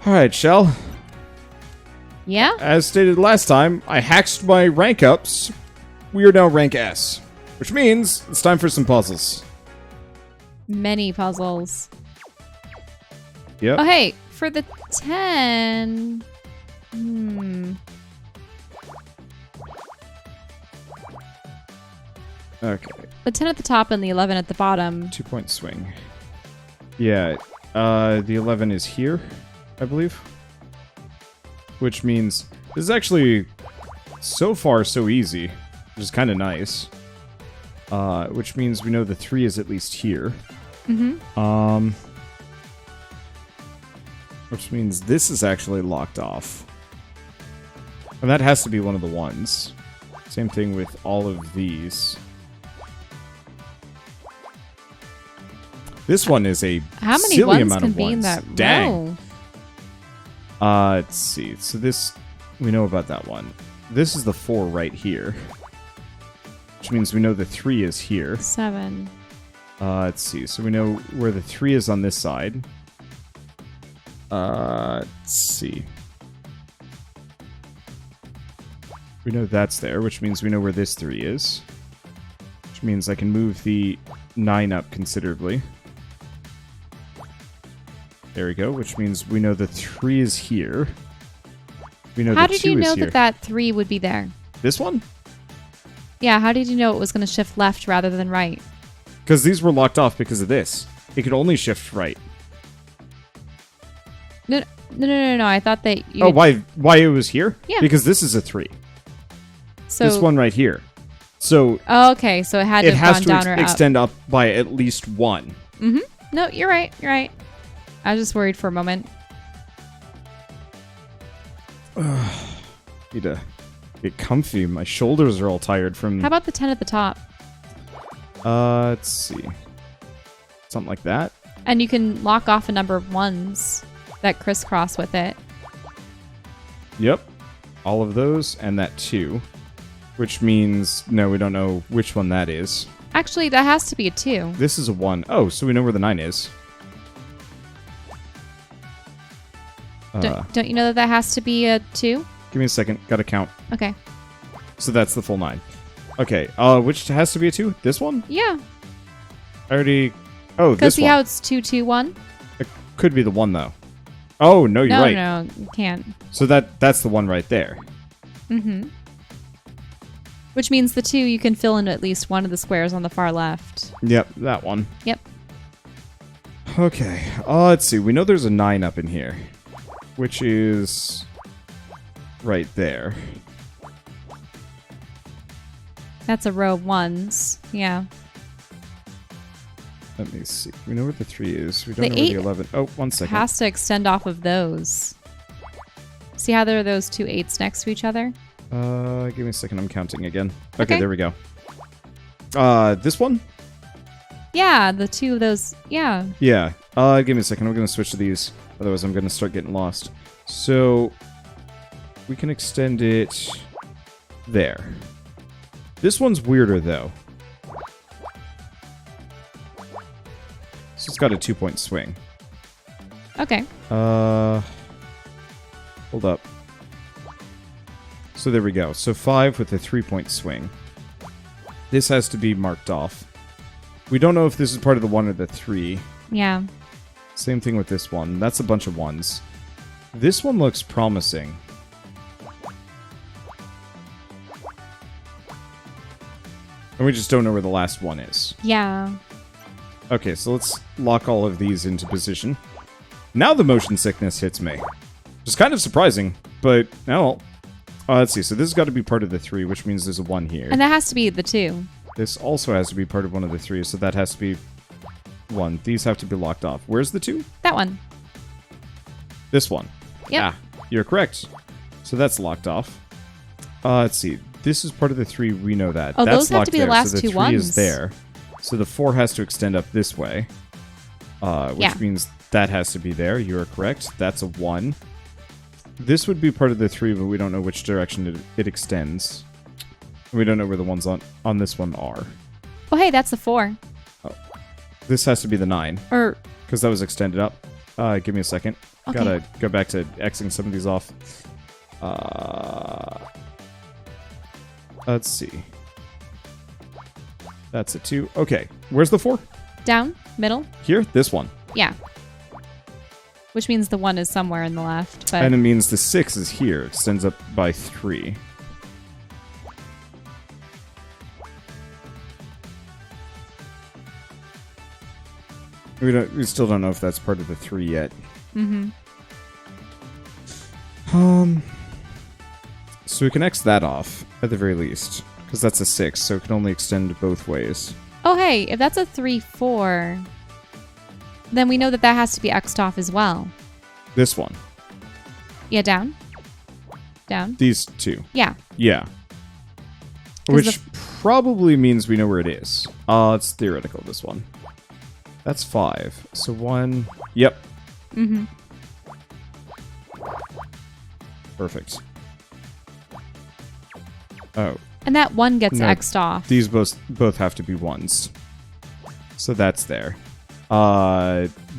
Alright, Shell. Yeah? As stated last time, I hacked my rank ups. We are now rank S. Which means it's time for some puzzles. Many puzzles. Yep. Oh, hey, for the 10... Okay. The 10 at the top and the 11 at the bottom. 2-point swing. Yeah, the 11 is here, I believe. Which means this is actually so far so easy, which is kind of nice. Which means we know the 3 is at least here. Mm-hmm. Which means this is actually locked off. And that has to be one of the ones. Same thing with all of these. This one is a How many silly ones amount can of be in ones. that Dang. row? Let's see. So this, we know about that one. This is the 4 right here. Which means we know the 3 is here. 7. Let's see. So we know where the 3 is on this side. Let's see. We know that's there, which means we know where this 3 is. Which means I can move the 9 up considerably. There we go, which means we know the 3 is here. We know How the did 2 you is know here. that that 3 would be there? This one? Yeah, how did you know it was going to shift left rather than right? Because these were locked off because of this. It could only shift right. No. I thought that you... Oh, why it was here? Yeah. Because this is a 3. So... This one right here. So Oh, okay, so it had to it have has gone to down or up. extend up by at least 1. Mm-hmm. No, you're right. I was just worried for a moment. Need to get comfy. My shoulders are all tired from... How about the 10 at the top? Let's see. Something like that. And you can lock off a number of ones that crisscross with it. Yep. All of those and that 2. Which means... No, we don't know which one that is. Actually, that has to be a 2. This is a 1. Oh, so we know where the 9 is. Don't you know that that has to be a 2? Give me a second. Gotta count. Okay. So that's the full 9. Okay. Which has to be a 2? This one? Yeah. I already... Oh, Because this see one. how it's 2, 2, 1? It could be the 1, though. Oh, no, you're right. No, you can't. So that's the one right there. Mm-hmm. Which means the 2, you can fill in at least one of the squares on the far left. Yep, that one. Yep. Okay. Let's see. We know there's a 9 up in here. Which is... right there. That's a row of 1s. Yeah. Let me see. We know where the 3 is. We The don't know where 8 the 11... Oh, 1 second. Has to extend off of those. See how there are those 2 8s next to each other? Give me a second. I'm counting again. Okay, Okay. there we go. This one? Yeah, the 2 of those. Yeah. Yeah. Give me a second. I'm going to switch to these. Otherwise, I'm going to start getting lost. So, we can extend it there. This one's weirder, though. So it's got a 2-point swing. Okay. Hold up. So there we go. So 5 with a 3-point swing. This has to be marked off. We don't know if this is part of the 1 or the 3. Yeah. Same thing with this one. That's a bunch of 1s. This one looks promising. And we just don't know where the last one is. Yeah. Okay, so let's lock all of these into position. Now the motion sickness hits me. Which is kind of surprising, but now... let's see. So this has got to be part of the 3, which means there's a 1 here. And that has to be the 2. This also has to be part of one of the 3, so that has to be 1. These have to be locked off. Where's the 2? That one. This one. Yep. You're correct. So that's locked off. Let's see. This is part of the 3. We know that. Oh, That's those have locked to be the there, last so the 2 3 ones. is there. So the 4 has to extend up this way. Which Yeah. means that has to be there. You are correct. That's a 1. This would be part of the 3, but we don't know which direction it extends. We don't know where the ones on this one are. Oh, hey, that's the 4. This has to be the 9, Or, because that was extended up. Give me a second. Okay. Gotta go back to Xing some of these off. Let's see. That's a 2. Okay. Where's the 4? Down, middle. Here? This one. Yeah. Which means the 1 is somewhere in the left. But And it means the 6 is here. It extends up by 3. We still don't know if that's part of the 3 yet. Mm-hmm. So we can X that off, at the very least. Because that's a 6, so it can only extend both ways. Oh, hey, if that's a 3, 4, then we know that that has to be X'd off as well. This one. Yeah, down. Down. These 2. Yeah. Yeah. Which probably means we know where it is. It's theoretical, this one. That's 5. So 1... Yep. Mm-hmm. Perfect. Oh. And that 1 gets No, X'd off. These both have to be 1s. So that's there.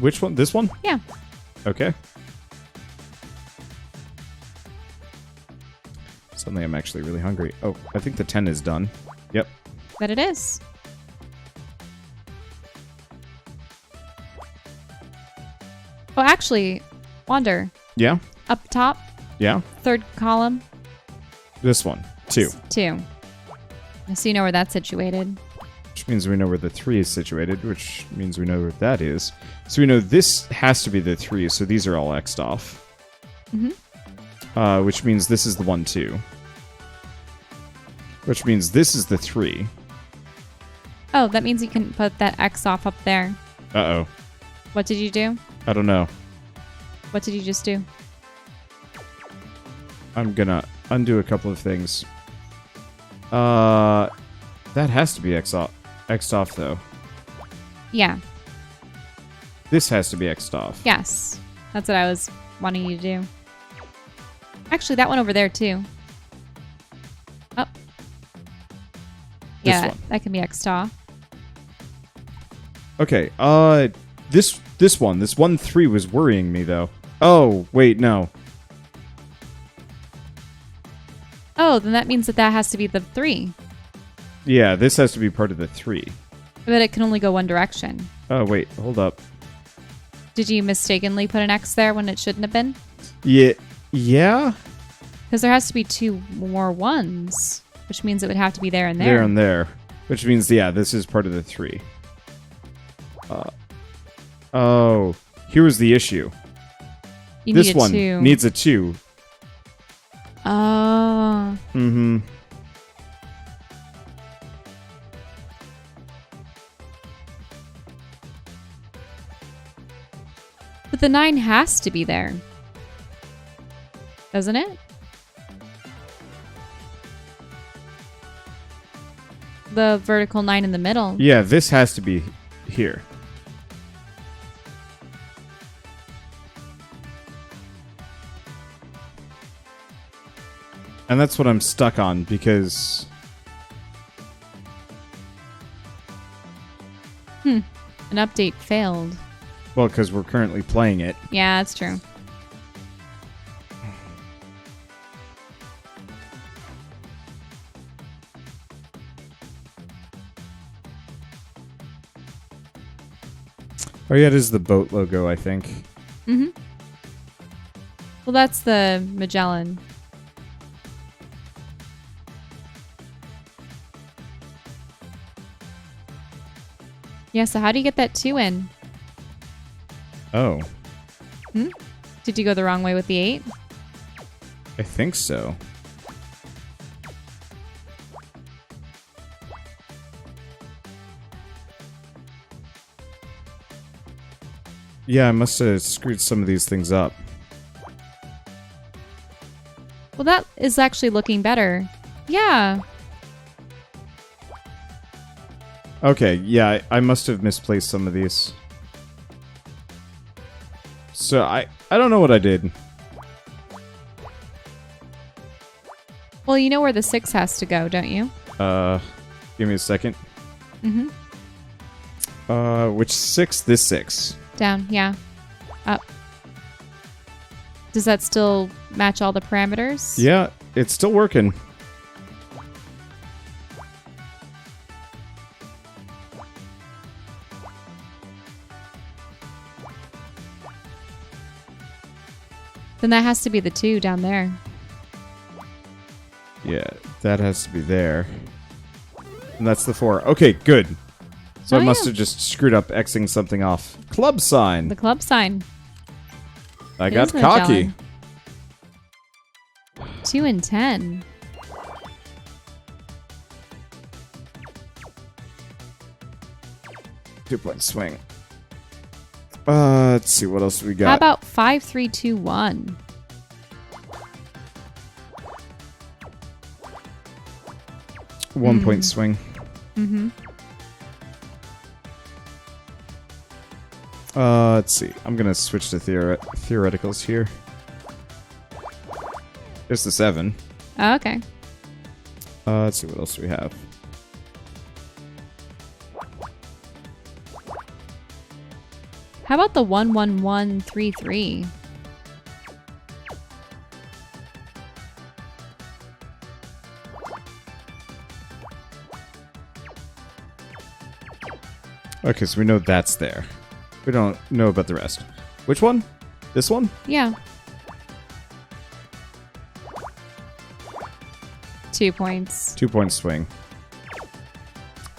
Which one? This one? Yeah. Okay. Suddenly I'm actually really hungry. Oh, I think the 10 is done. Yep. That it is. Oh, actually, Wander. Yeah? Up top, Yeah? 3rd column. This one. 2. 2. So you know where that's situated. Which means we know where the 3 is situated, which means we know where that is. So we know this has to be the 3, so these are all X'd off. Mm-hmm. Which means this is the 1, 2. Which means this is the 3. Oh, that means you can put that X off up there. Uh-oh. What did you do? I don't know. What did you just do? I'm gonna undo a couple of things. That has to be X'd off, though. Yeah. This has to be X'd off. Yes. That's what I was wanting you to do. Actually, that one over there, too. Oh. This Yeah, one. that can be X'd off. Okay, this 1, 3 was worrying me, though. Oh, wait, no. Oh, then that means that that has to be the 3. Yeah, this has to be part of the 3. But it can only go one direction. Oh, wait, hold up. Did you mistakenly put an X there when it shouldn't have been? Yeah? Because there has to be 2 more 1s, which means it would have to be there and there. There and there. Which means, yeah, this is part of the 3. Oh, here was the issue. You This need a one 2. needs a 2. Oh. Mm-hmm. But the 9 has to be there. Doesn't it? The vertical 9 in the middle. Yeah, this has to be here. And that's what I'm stuck on, because... An update failed. Well, because we're currently playing it. Yeah, that's true. Oh yeah, it is the boat logo, I think. Mm-hmm. Well, that's the Magellan. Yeah, so how do you get that 2 in? Oh, Did you go the wrong way with the 8? I think so. Yeah, I must have screwed some of these things up. Well, that is actually looking better. Yeah. Okay, yeah, I must have misplaced some of these. So I don't know what I did. Well, you know where the 6 has to go, don't you? Give me a second. Mm-hmm. Which 6? This 6. Down, yeah. Up. Does that still match all the parameters? Yeah, it's still working. Then that has to be the 2 down there. Yeah, that has to be there. And that's the 4. Okay, good. So I must have just screwed up Xing something off. Club sign. The club sign. I It got is cocky. Magellan. 2 and 10. Two-point swing. Let's see, what else we got? How about 5, 3, 2, 1? One-point swing. Mm-hmm. Let's see. I'm gonna switch to theoreticals here. There's the 7. Oh, okay. Let's see what else we have. How about the 1, 1, 1, 3, 3? Okay, so we know that's there. We don't know about the rest. Which one? This one? Yeah. 2 points. 2-point swing.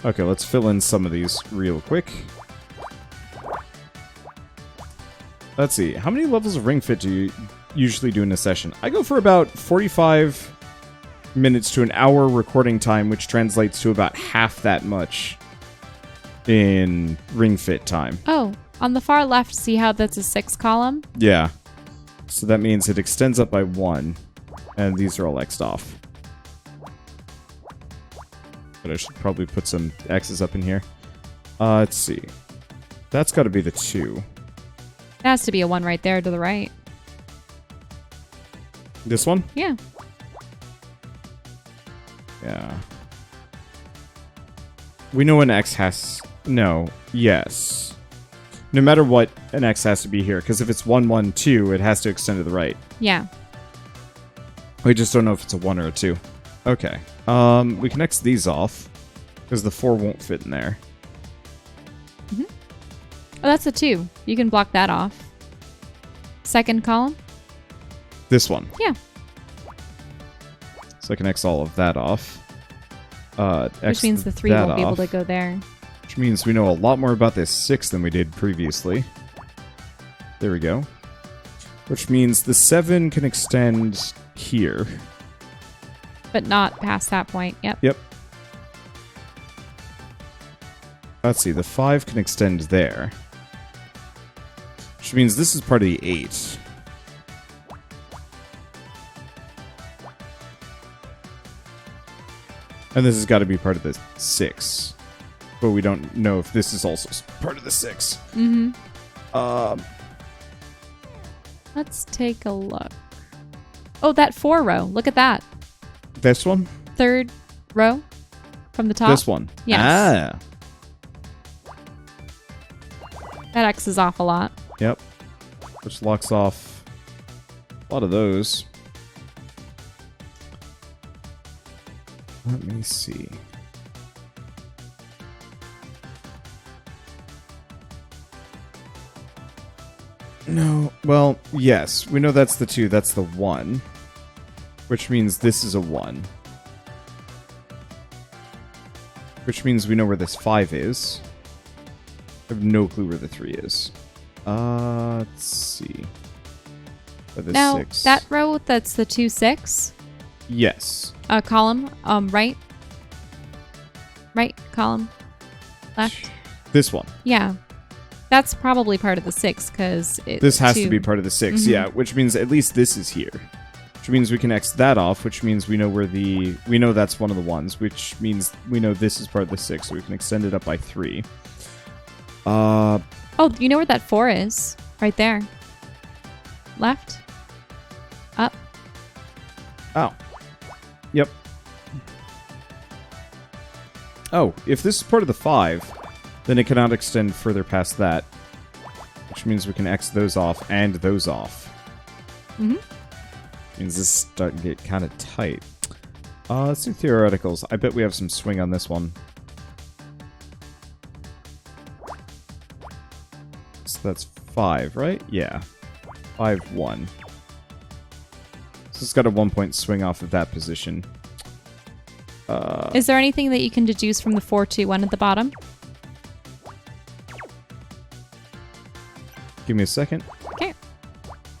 Okay, let's fill in some of these real quick. Let's see. How many levels of Ring Fit do you usually do in a session? I go for about 45 minutes to an hour recording time, which translates to about half that much in Ring Fit time. Oh, on the far left, see how that's a 6 column? Yeah. So that means it extends up by 1, and these are all X'd off. But I should probably put some X's up in here. Let's see. That's got to be the 2. It has to be a 1 right there to the right. This one? Yeah. Yeah. We know an X has... No. Yes. No matter what, an X has to be here, because if it's 1, 1, 2, it has to extend to the right. Yeah. We just don't know if it's a 1 or a 2. Okay. We can X these off, because the 4 won't fit in there. Mm-hmm. Oh, that's a 2. You can block that off. Second column? This one. Yeah. So I can X all of that off. Which means the 3 won't be able to go there. Which means we know a lot more about this 6 than we did previously. There we go. Which means the 7 can extend here. But not past that point. Yep. Yep. Let's see, the 5 can extend there. Which means this is part of the 8. And this has got to be part of the 6. But we don't know if this is also part of the 6. Mm-hmm. Let's take a look. Oh, that 4 row. Look at that. This one? 3rd row from the top. This one? Yes. Ah. That X is off a lot. Yep. Which locks off a lot of those. Let me see. No. Well, yes. We know that's the 2. That's the 1. Which means this is a 1. Which means we know where this 5 is. I have no clue where the 3 is. Let's see. Where the Now, 6. that row, that's the 2, 6. Yes. Column, right. Right, column, left. This one. Yeah. That's probably part of the 6, because this has to be part of the 6, Mm-hmm. yeah. Which means at least this is here. Which means we can X that off, which means we know where the... We know that's one of the 1s, which means we know this is part of the 6, so we can extend it up by 3. Oh, you know where that 4 is? Right there. Left. Up. Oh. Yep. Oh, if this is part of the 5, then it cannot extend further past that. Which means we can X those off and those off. Mm-hmm. Means this is starting to get kind of tight. Let's do theoreticals. I bet we have some swing on this one. So that's 5, right? Yeah. 5-1. So it's got a 1-point swing off of that position. Is there anything that you can deduce from the 4-2-1 at the bottom? Give me a second. Okay.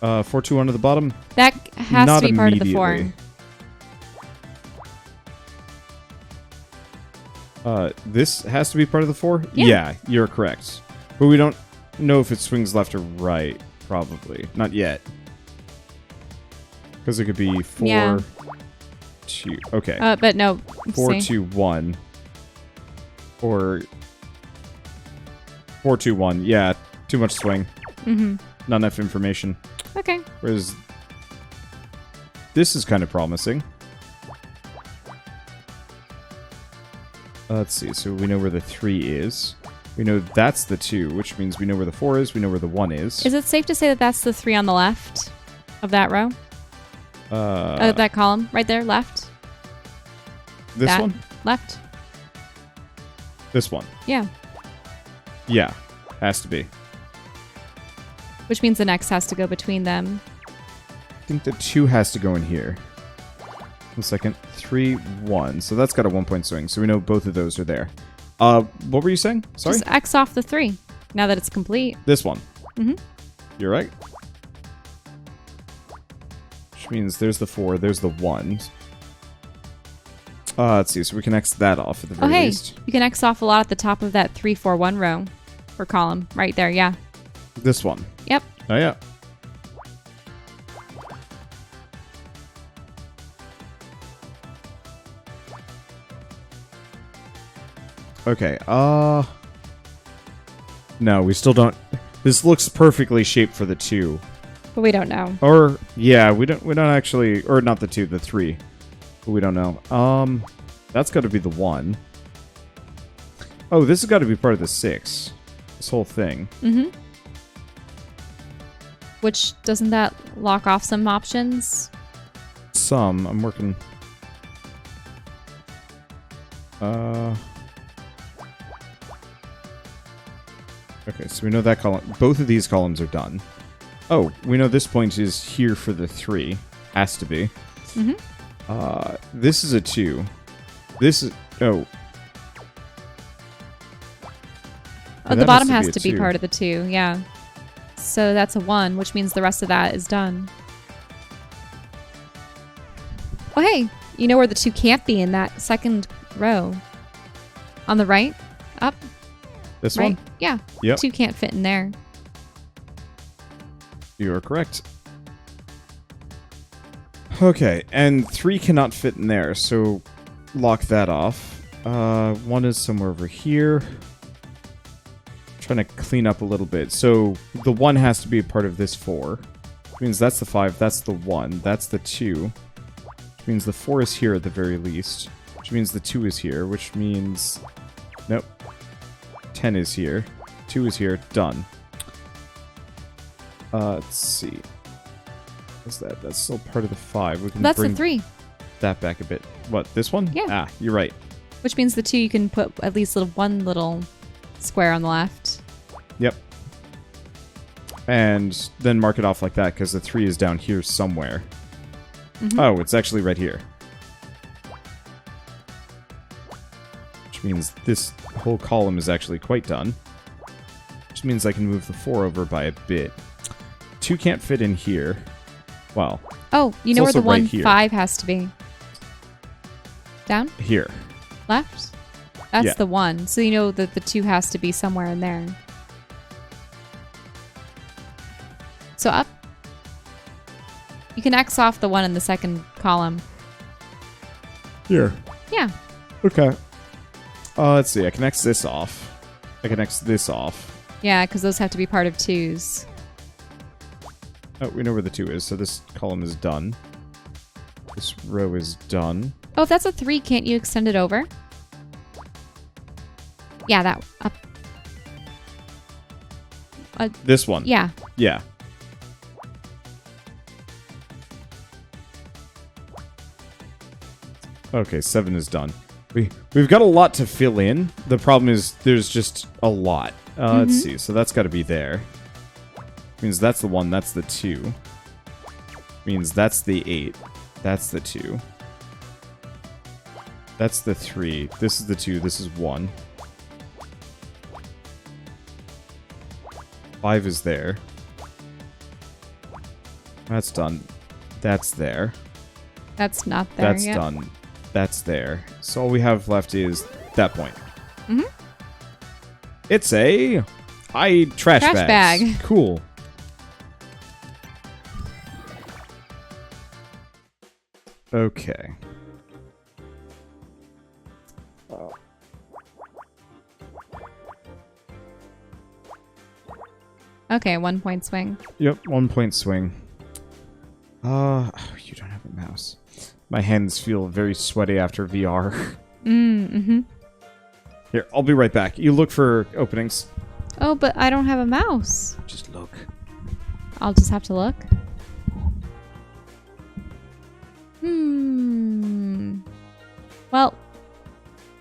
4-2-1 at the bottom. That has Not to be part of the 4. immediately. This has to be part of the 4? Yeah. You're correct. But we don't know if it swings left or right, probably. Not yet. Because it could be 4, Yeah. 2. Okay. But no. 4, see. 2, 1. Or 4, 2, 1. Yeah, too much swing. Mm-hmm. Not enough information. Okay. Whereas this is kind of promising. Let's see. So we know where the 3 is. We know that's the 2, which means we know where the 4 is. We know where the 1 is. Is it safe to say that that's the 3 on the left of that row? That column right there, left. This that one? Left. This one. Yeah. Yeah. Has to be. Which means the next has to go between them. I think the 2 has to go in here. 1 second. 3, 1. So that's got a 1-point swing. So we know both of those are there. What were you saying? Sorry? Just X off the 3. Now that it's complete. This one. Mm-hmm. You're right. Which means there's the 4, there's the 1. Let's see. So we can X that off at the very least. You can X off a lot at the top of that 3-4-1 row. Or column. Right there, yeah. This one. Yep. Oh, yeah. Okay, no, we still don't. This looks perfectly shaped for the 2. But we don't know. Or, yeah, we don't actually, or not the 2, the 3. But we don't know. That's got to be the 1. Oh, this has got to be part of the 6. This whole thing. Mm-hmm. Which, doesn't that lock off some options? Some. I'm working. Okay, so we know that column. Both of these columns are done. Oh, we know this point is here for the 3. Has to be. Mm-hmm. This is a 2. This is... Oh. Oh, the bottom has to be part of the 2, yeah. So that's a 1, which means the rest of that is done. Oh, hey, you know where the 2 can't be in that second row? On the right? Up? This right? one? Yeah. Yep. 2 can't fit in there. You are correct. Okay, and 3 cannot fit in there, so lock that off. 1 is somewhere over here. Trying to clean up a little bit. So the 1 has to be a part of this 4. Which means that's the 5, that's the 1, that's the 2. Which means the 4 is here at the very least. Which means the 2 is here, which means... Nope. 10 is here. 2 is here. Done. Let's see. What's that? That's still part of the 5. We can That's bring the 3. that back a bit. What, this one? Yeah. Ah, you're right. Which means the 2 you can put at least one little square on the left. Yep. And then mark it off like that, because the 3 is down here somewhere. Mm-hmm. Oh, it's actually right here. Which means this whole column is actually quite done. Which means I can move the 4 over by a bit. 2 can't fit in here. Well. Oh, you it's know where the also right 1, here. 5 has to be? Down? Here. Left? That's Yeah. the 1. So you know that the 2 has to be somewhere in there. So up. You can X off the 1 in the second column. Here. Yeah. Okay. Let's see. I can X this off. I can X this off. Yeah, because those have to be part of 2s. Oh, we know where the 2 is, so this column is done. This row is done. Oh, if that's a 3, can't you extend it over? Yeah, that up. This one. Yeah. Yeah. Okay, 7 is done. We've got a lot to fill in. The problem is there's just a lot. Let's see. So that's got to be there. Means that's the 1. That's the 2. Means that's the 8. That's the 2. That's the 3. This is the 2. This is 1. 5 is there. That's done. That's there. That's not there That's yet. done. That's there. So all we have left is that point. Mm-hmm. It's a trash bag. Cool. Okay. Okay, 1 point swing. Yep, 1 point swing. You don't have a mouse. My hands feel very sweaty after VR. Mm-hmm. Here, I'll be right back. You look for openings. Oh, but I don't have a mouse. Just look. I'll just have to look. Well,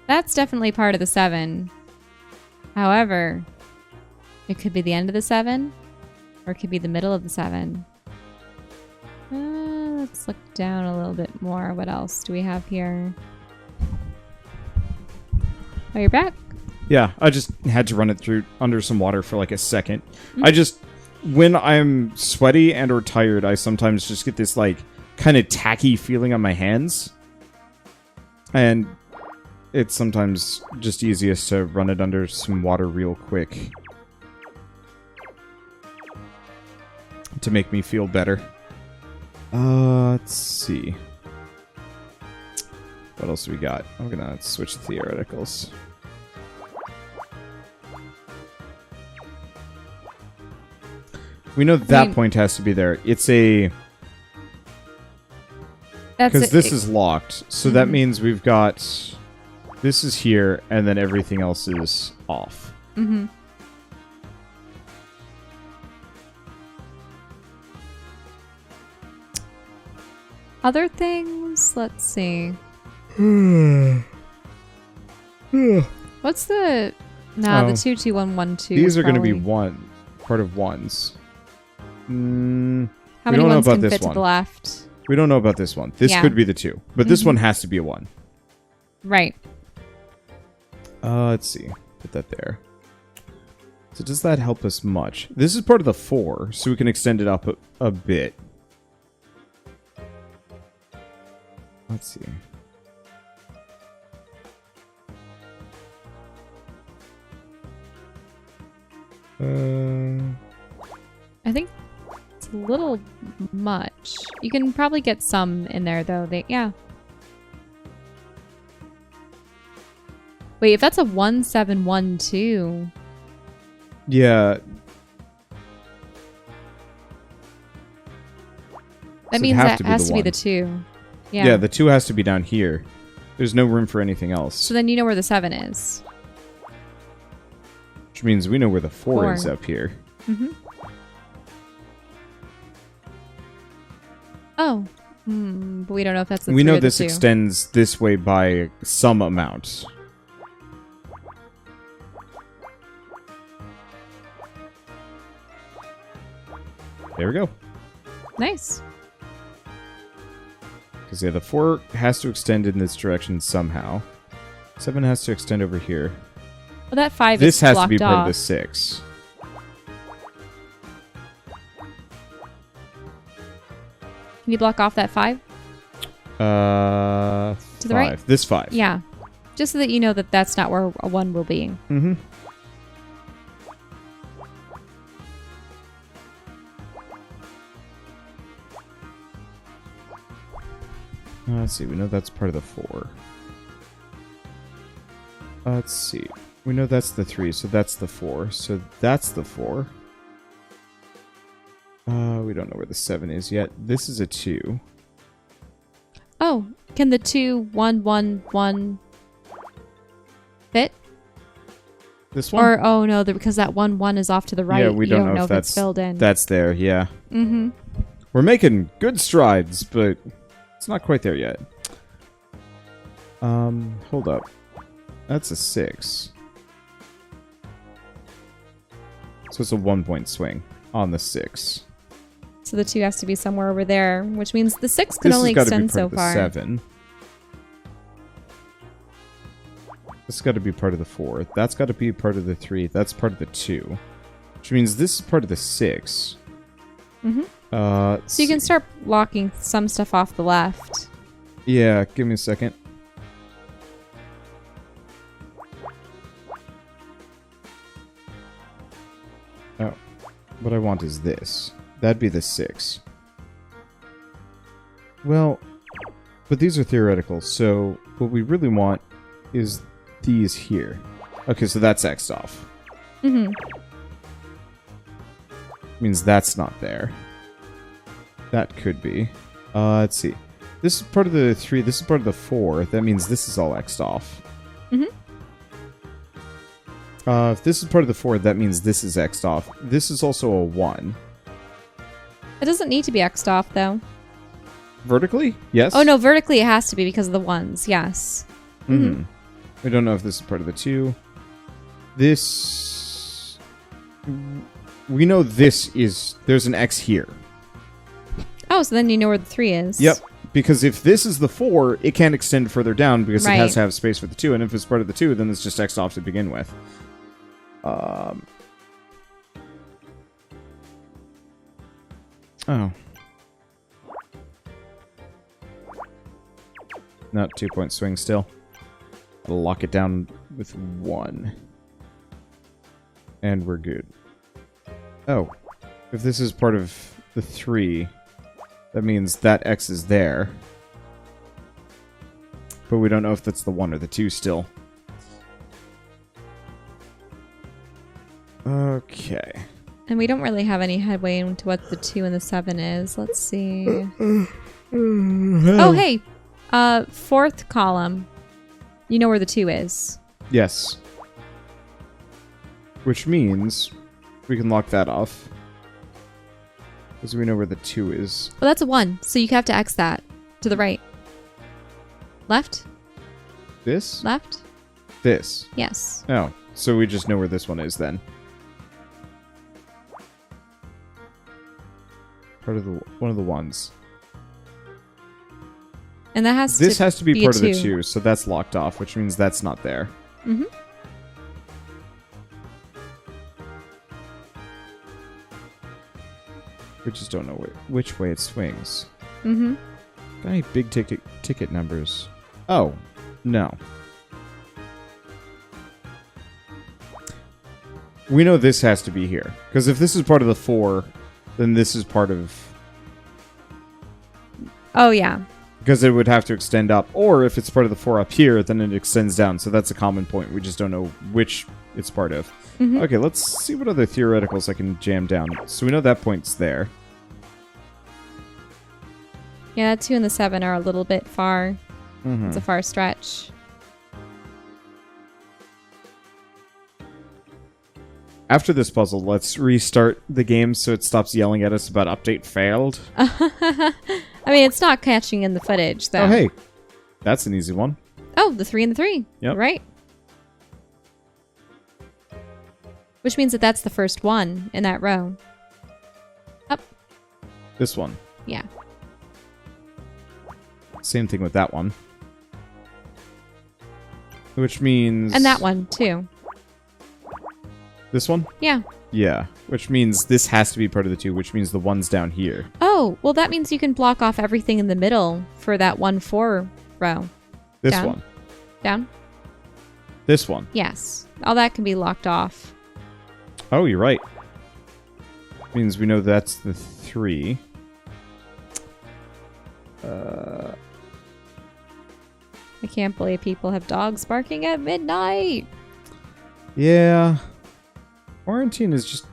that's definitely part of the 7. However, it could be the end of the 7, or it could be the middle of the 7. Let's look down a little bit more. What else do we have here? Oh, you're back? Yeah, I just had to run it through under some water for like a second. When I'm sweaty and or tired, I sometimes just get this like kind of tacky feeling on my hands. And it's sometimes just easiest to run it under some water real quick. To make me feel better. Let's see. What else do we got? I'm gonna switch to theoreticals. We know that point has to be there. It's a... Because this is locked. So that means we've got... This is here, and then everything else is off. Mm-hmm. Other things? Let's see. What's the... No, the 22112. These are going to be part of ones. How many ones can fit to the left? We don't know about this one. This could be the 2. But this one has to be a 1. Right. Let's see. Put that there. So does that help us much? This is part of the 4, so we can extend it up a bit. Let's see. I think it's a little much. You can probably get some in there, though. Yeah. Wait, if that's a 1712... Yeah. That means that has to be the 2. Yeah, the 2 has to be down here. There's no room for anything else. So then you know where the 7 is. Which means we know where the 4 is up here. Mm-hmm. Oh. But we don't know if that's the 3 We know or the this 2. extends this way by some amount. There we go. Nice. Because, yeah, the 4 has to extend in this direction somehow. 7 has to extend over here. Well, that 5 this is has blocked to be part off. of the 6. Can you block off that 5? To the right? This 5. Yeah. Just so that you know that that's not where a 1 will be. Mm-hmm. Let's see. We know that's part of the 4. Let's see. We know that's the 3, so that's the 4. So that's the 4. We don't know where the 7 is yet. This is a 2. Oh, can the 2, 1, 1, 1 fit? This one? Or, oh no, because that 1, 1 is off to the right. Yeah, we don't know if it's filled in. That's there, yeah. Mm-hmm. We're making good strides, but it's not quite there yet. Hold up. That's a 6. So it's a 1-point swing on the 6. So the 2 has to be somewhere over there, which means the 6 can only This has got to be extend part so of the far. 7. This has got to be part of the 4. That's got to be part of the 3. That's part of the 2. Which means this is part of the 6. Mm-hmm. So you can start locking some stuff off the left. Yeah, give me a second. Oh, what I want is this. That'd be the 6. Well, but these are theoretical, so what we really want is these here. Okay, so that's X'd off. Mm-hmm. Means that's not there. That could be. Let's see. This is part of the 3. This is part of the 4. That means this is all X'd off. Mm-hmm. If this is part of the 4, that means this is X'd off. This is also a 1. It doesn't need to be X'd off, though. Vertically? Yes? Oh, no, vertically it has to be because of the 1s. Yes. Mm-hmm. We don't know if this is part of the 2. This... We know this is... There's an X here. Oh, so then you know where the 3 is. Yep. Because if this is the 4, it can't extend further down because Right. it has to have space for the 2. And if it's part of the 2, then it's just X'd off to begin with. Oh. Not 2-point swing still. I'll lock it down with 1. And we're good. Oh. If this is part of the 3, that means that X is there. But we don't know if that's the 1 or the 2 still. Okay. And we don't really have any headway into what the 2 and the 7 is. Let's see. Oh, hey. 4th column. You know where the 2 is. Yes. Which means we can lock that off. Because we know where the 2 is. Well, that's a 1, so you have to X that. To the right. Left? This? Left? This. Yes. Oh. So we just know where this one is then. Part of the... One of the ones. And that has This to has to be part a of the 2. 2, so that's locked off, which means that's not there. Mm-hmm. We just don't know which way it swings. Mm-hmm. Got any big ticket numbers? Oh, no. We know this has to be here. Because if this is part of the 4, then this is part of... Oh, yeah. Because it would have to extend up. Or if it's part of the 4 up here, then it extends down. So that's a common point. We just don't know which it's part of. Mm-hmm. Okay, let's see what other theoreticals I can jam down. So we know that point's there. Yeah, 2 and the 7 are a little bit far. Mm-hmm. It's a far stretch. After this puzzle, let's restart the game so it stops yelling at us about update failed. I mean, it's not catching in the footage, though. Oh, hey. That's an easy one. Oh, the 3 and the 3. Yep. Right. Which means that that's the first one in that row. Up. This one. Yeah. Same thing with that one. Which means... And that one, too. This one? Yeah. Yeah. Which means this has to be part of the 2, which means the one's down here. Oh, well, that means you can block off everything in the middle for that 1-4 row. This Down. one. Down? This one. Yes. All that can be locked off. Oh, you're right. Means we know that's the 3. I can't believe people have dogs barking at midnight. Yeah. Quarantine is just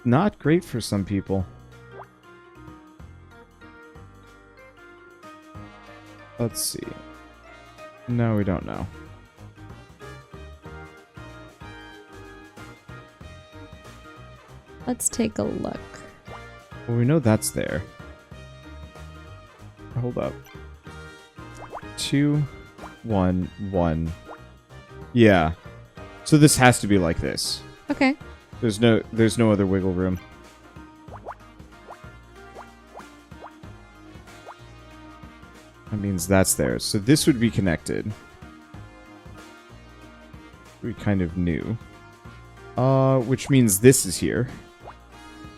not great for some people. Let's see. No, we don't know. Let's take a look. Well, we know that's there. Hold up. 2, 1, 1. Yeah. So this has to be like this. Okay. There's no other wiggle room. That means that's there. So this would be connected. We kind of knew. Which means this is here.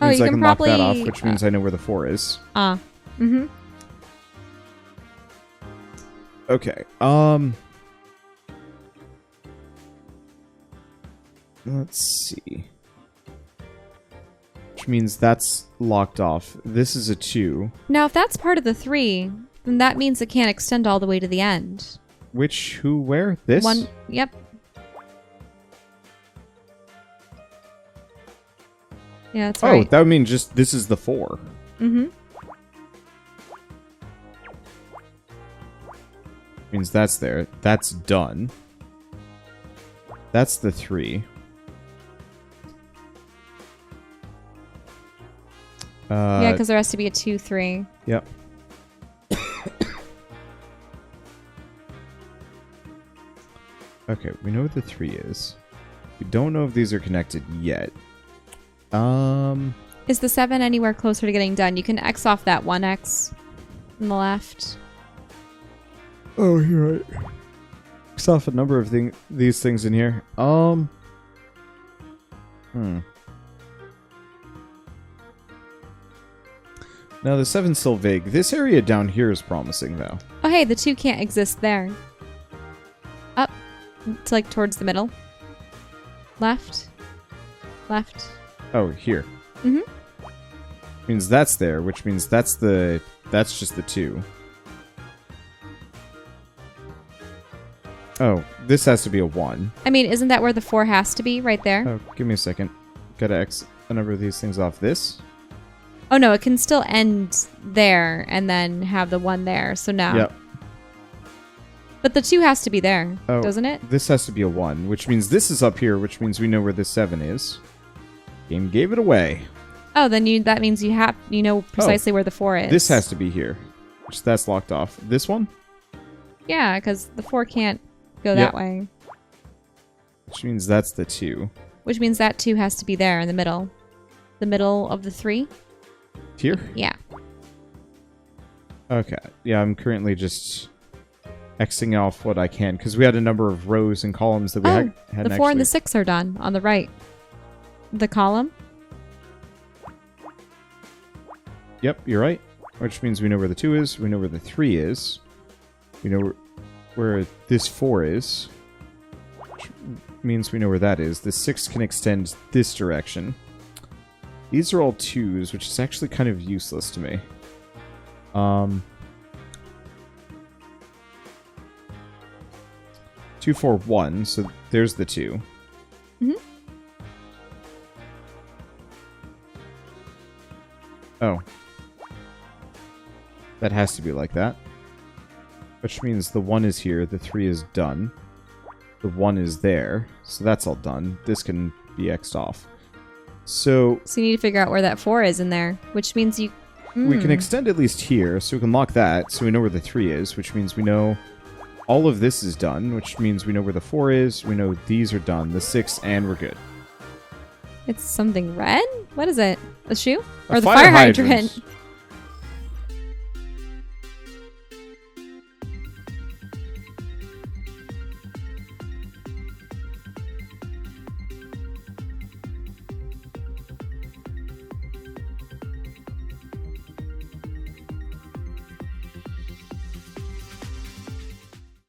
Oh, Means you I can lock that probably, off, which means I know where the 4 is. Mm-hmm. Okay. Let's see. Which means that's locked off. This is a 2. Now, if that's part of the 3, then that means it can't extend all the way to the end. Which, who, where? This? 1, yep. Yeah, that's right. Oh, that would mean just this is the 4. Mm-hmm. Means that's there. That's done. That's the 3. Yeah, because there has to be a 2, 3. Yep. Okay, we know what the 3 is. We don't know if these are connected yet. Is the 7 anywhere closer to getting done? You can X off that 1X on the left. Oh, you're right. X off a number of these things in here. Now the 7's still vague. This area down here is promising, though. Oh, hey, the 2 can't exist there. Up. It's like towards the middle. Left. Left. Oh, here. Mm-hmm. Means that's there, which means that's just the 2. Oh, this has to be a 1. I mean, isn't that where the 4 has to be? Right there? Oh, give me a second. Gotta X a number of these things off this. Oh, no, it can still end there and then have the 1 there. So now. Yep. But the 2 has to be there, doesn't it? This has to be a 1, which means this is up here, which means we know where the 7 is. Game gave it away. Oh, then that means you know precisely where the 4 is. This has to be here. Which that's locked off. This one? Yeah, because the 4 can't go that way. Which means that's the 2. Which means that 2 has to be there in the middle. The middle of the 3? Here? Yeah. Okay. Yeah, I'm currently just Xing off what I can, because we had a number of rows and columns that we hadn't the 4 and the 6 are done on the right. The column? Yep, you're right. Which means we know where the 2 is, we know where the 3 is, we know where this 4 is, which means we know where that is. The 6 can extend this direction. These are all 2s, which is actually kind of useless to me. 2, 4, 1, so there's the 2. Mm-hmm. Oh. That has to be like that. Which means the 1 is here, the 3 is done. The 1 is there, so that's all done. This can be X'd off. So you need to figure out where that 4 is in there, which means you... we can extend at least here, so we can lock that, so we know where the 3 is, which means we know all of this is done, which means we know where the 4 is, we know these are done, the 6, and we're good. It's something red? What is it? A shoe? A Or the fire hydrant?